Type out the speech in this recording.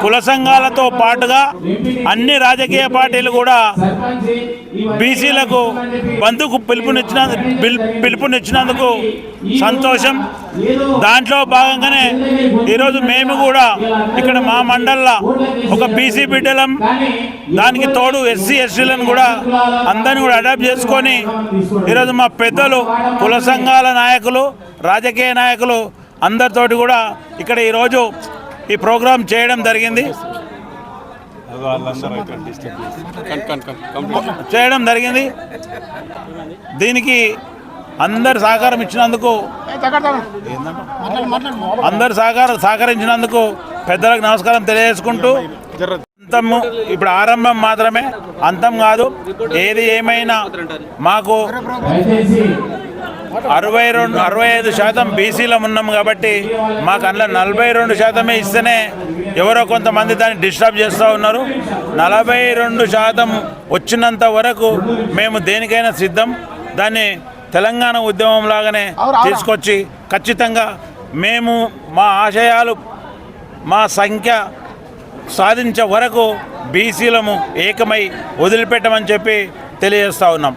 కుల సంఘాలతో పాటుగా అన్ని రాజకీయ పార్టీలు కూడా బీసీలకు బంధుకు పిలుపునిచ్చినందుకు సంతోషం. దాంట్లో భాగంగానే ఈరోజు మేము కూడా ఇక్కడ మా మండల్లో ఒక బీసీ బిడ్డలం, దానికి తోడు ఎస్సీ ఎస్టీలను కూడా అందరిని కూడా అడాప్ట్ చేసుకొని ఈరోజు మా పెద్దలు కుల సంఘాల నాయకులు రాజకీయ నాయకులు అందరితోటి కూడా ఇక్కడ ఈరోజు ఈ ప్రోగ్రాం చేయడం జరిగింది. దీనికి అందరు సహకరించినందుకు పెద్దలకు నమస్కారం తెలియజేసుకుంటూ, అంతము ఇప్పుడు ఆరంభం మాత్రమే, అంతం కాదు. ఏది ఏమైనా మాకు 65% బీసీలో ఉన్నాం కాబట్టి మాకు అందులో 42% ఇస్తేనే ఎవరో కొంతమంది దాన్ని డిస్టర్బ్ చేస్తూ ఉన్నారు. 42% వచ్చినంత వరకు మేము దేనికైనా సిద్ధం. దాన్ని తెలంగాణ ఉద్యమం లాగానే తీసుకొచ్చి ఖచ్చితంగా మేము మా ఆశయాలు మా సంఖ్య సాధించే వరకు బీసీలము ఏకమై వదిలిపెట్టమని చెప్పి తెలియజేస్తూ ఉన్నాం.